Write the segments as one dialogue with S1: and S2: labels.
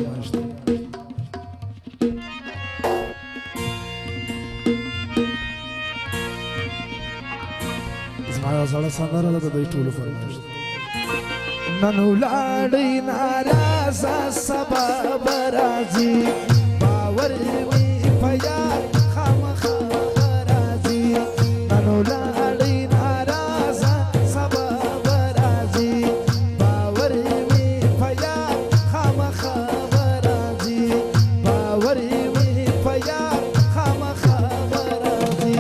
S1: फरमाइश थी। زما زړه سندره ده د دوی ټولو فرمایش دی. نن ولاړی ناراضه سبا به راځي، باور مې په یار خامخا به راځي. نن ولاړی ناراضه سبا به راځي، باور مې په یار خامخا به راځي، باور مې په یار خامخا به راځي.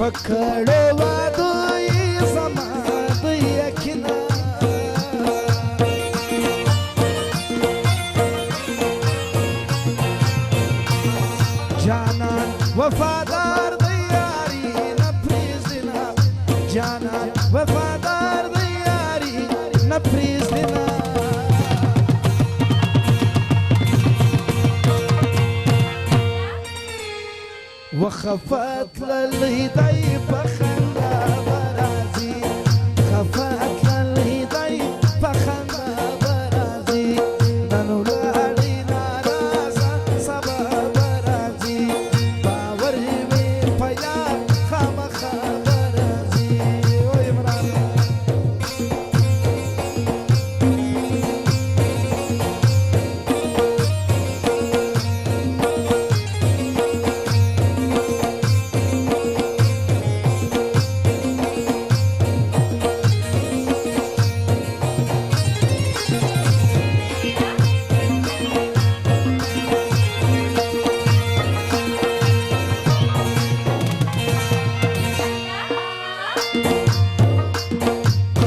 S1: پکړو وادو یې زما د یقینا، جانان وفادار د یاري نه پرېږدینا، جانان وفادار د یاري نه پرېږدینا. وخفت للهدي بخندا برازي، خفت للهدي بخندا برازي. نن ولاړی ناراضه سبا برازي، باور مې په یار خامخا برازي. او عمران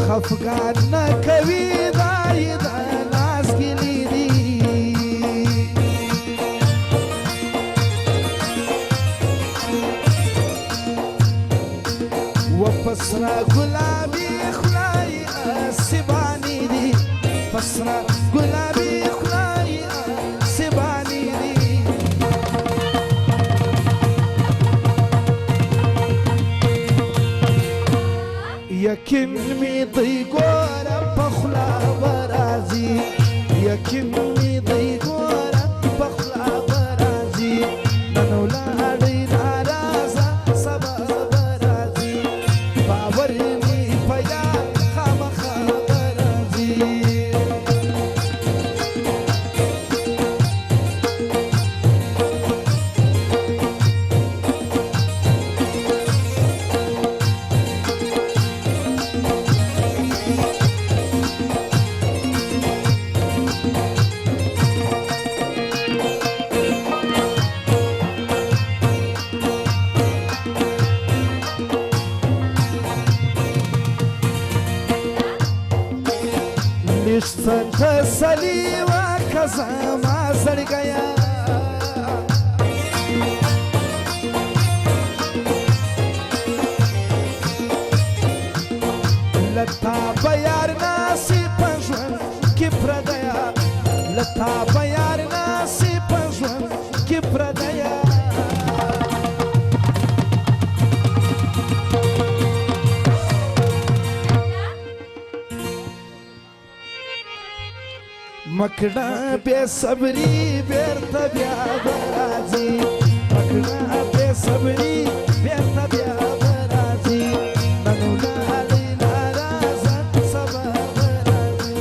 S1: خفقان نه کوي دای د لاس ګلې دي، وپسرا ګلابي خلای سبانی دي، پسرا ګلابي خلای سبانی دي. یقین می دی ګوره په خوله به راځي، یقین می دی ګوره په خوله به راځي. نن ولاړی ناراضه سبا به راځي، باور مې په یار خامخا به راځي. لږ تسلي وکړه زما زړګیه، له تا به یار ناسي په ژوند کې پردیه، له تا به یار ناسي په ژوند کې پردیه. مکړه بې صبري بېرته بیا به راځي، مکړه بې صبري بېرته بیا به راځي. نن ولاړی ناراضه سبا به راځي.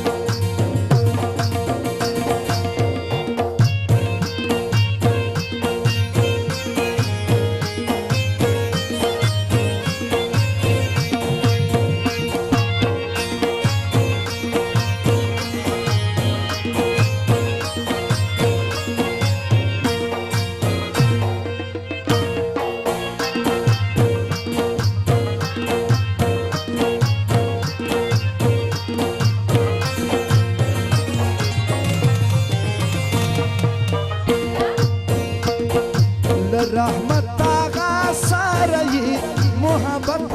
S1: رحمت آغا ساري محبت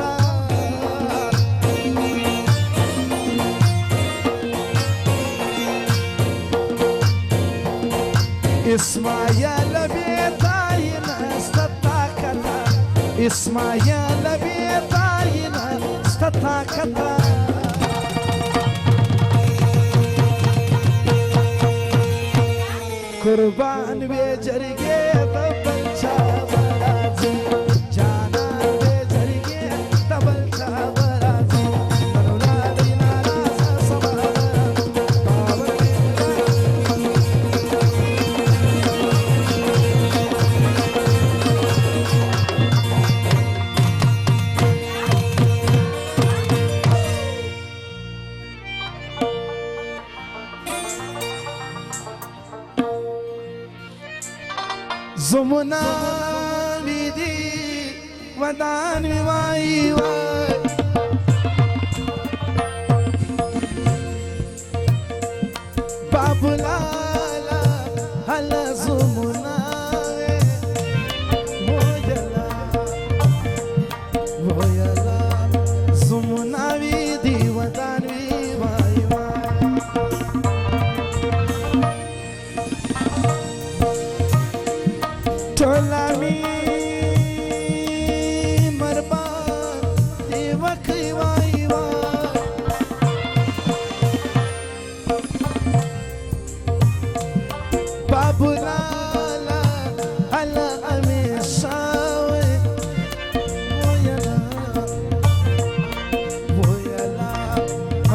S1: اسماعیل بیتاینا ستطاقتا اسماعیل بیتاینا ستطاقتا قربان بی جرگے تبل چابرازی جانان بی جرگے تبل چابرازی منولا دینا راسا سبارازی باور زمنا ویدی ودان وای وای بابلالا هل زمنا ویلا ویلا زمنا ویدی ودان وای وای Tolami marba devaki vai vai babulala ala amisawe voyala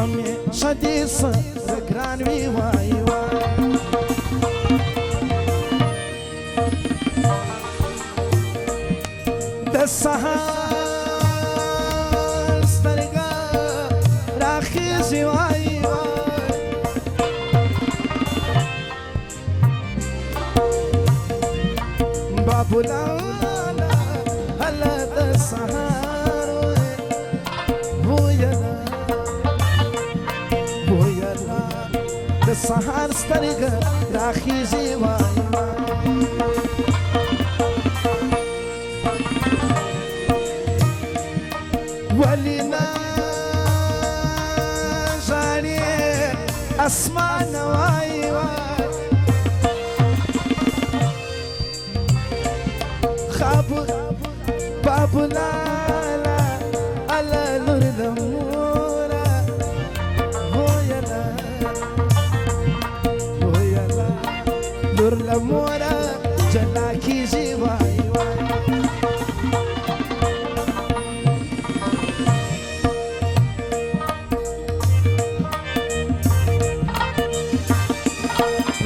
S1: ame shadisa gran vi vai vai السهر سترگا راخیزی وای وای بابولالا هلا السهر ویلا ویلا السهر سترگا راخیزی وای وای ولنا جاني أسمان واي واي خاب باب لالا على نور الأمورة ويلا نور الأمورة جلاكي جي واي واي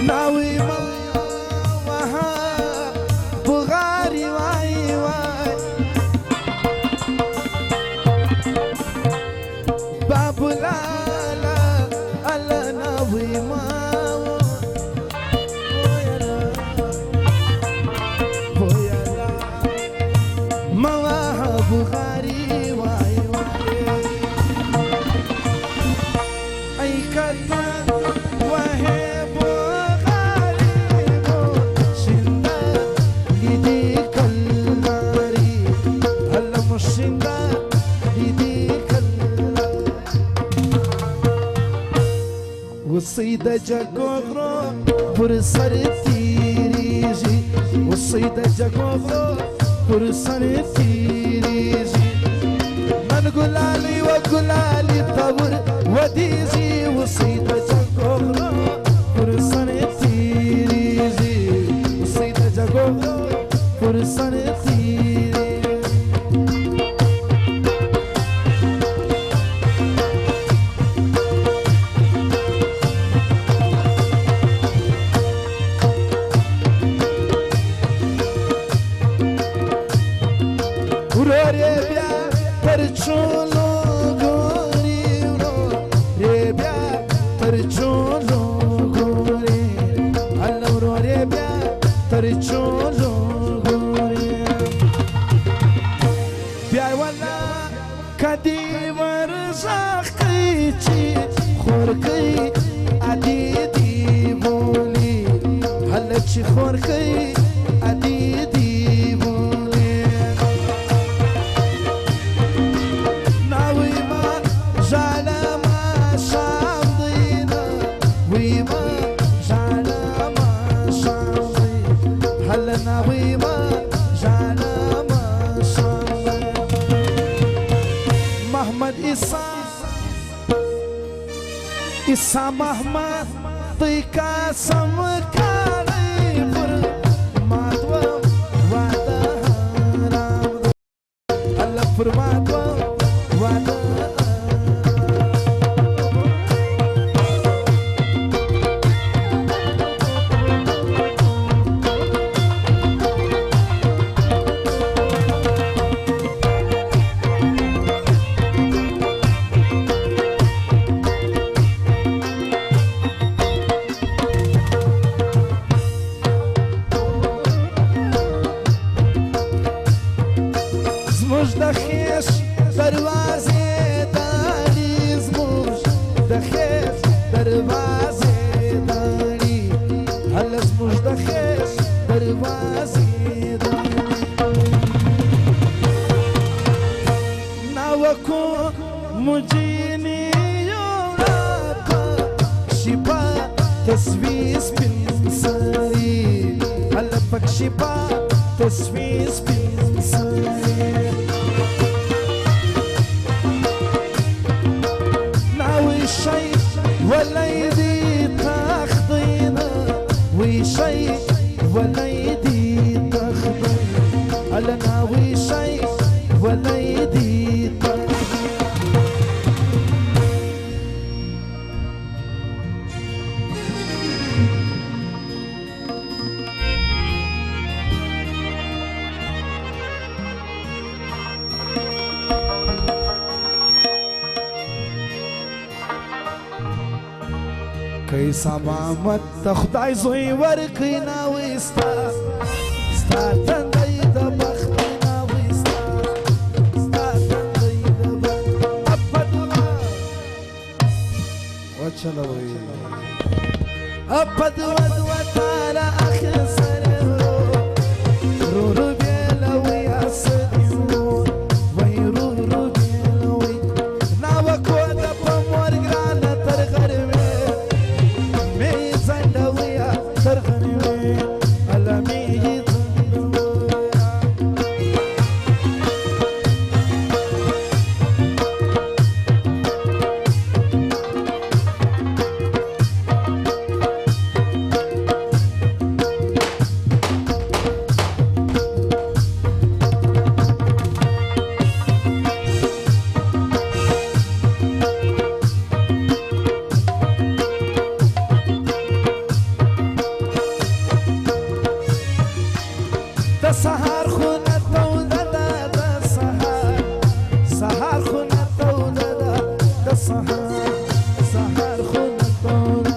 S1: ناوي وها بغاري واي واي باب لالا على ناوي ماو ويلا مواها بغاري واي واي اي كتا وهي وصيدة جاكوغرو برسر تيريجي وصيدة جاكوغرو برسر تيريجي من قلالي وقلالي طور وديجي وصيدة جاكوغرو برسر تيريجي وصيدة جاكوغرو برسر تيريجي Perciolo gori rebia perciolo gori allora rebia perciolo gori bia wala kadi warzaqi khorqi adidi boli halchi khorqi adidi boli عیسی محمد دوی قسم کړی پر ما دوه واده حرام دی الله پر ما دوه واده زموږ د خیش دروازې داړي زموږ د خیش دروازې داړي هله زموږ د خیش دروازې داړي ناوکو مجینی یوړه شپه تصویر سپین سري هله پک شپه تصویر سپین سري وشي وليدي تاخذينا وشي وليدي تاخذينا لنا وشي وليدي عیسی محمد ته خدای زوی ورکړي ناوې ستا ستا تندی د بخت ناوې ستا ستا تندی د بخت اپدوا وچلوي اپدوا دوا تعالی اخر سره رو رو بیلوي اسدو وای رو رو بیلوي ناوکو د پمور ګران تر غرمه سهار خونه توده ده د سهار سهار خونه توده ده د سهار سهار خونه توده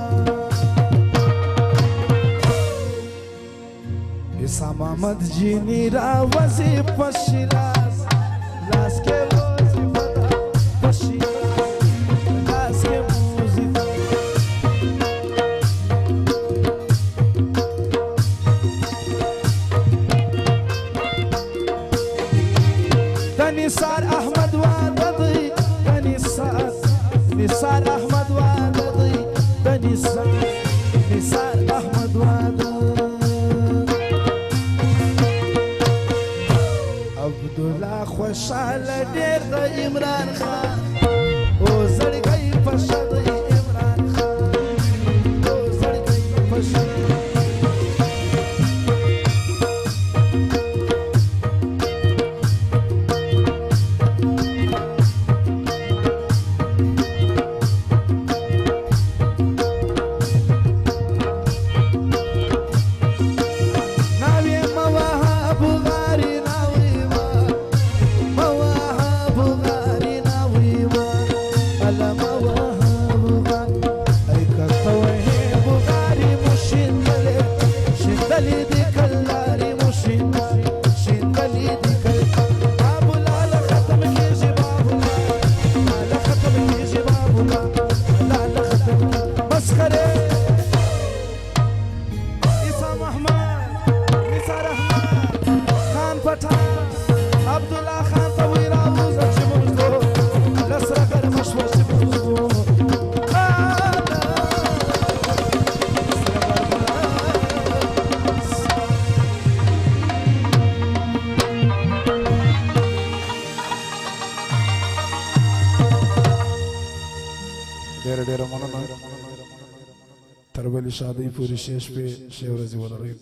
S1: عیسی محمد جینی را وظیفه شیراز لاس کې وظیفه ده په شیراز لاس کې موزیفه نثار احمد وادي نثار احمد وادي نثار احمد وادي عبد الله خوشاله ډېر د عمران خان او زړګی پښد عمران خان او زړګی پښد Alama wahab ډېر ډېر مننه تر بلې شادۍ پورې شیش په شی ورځې ولرئ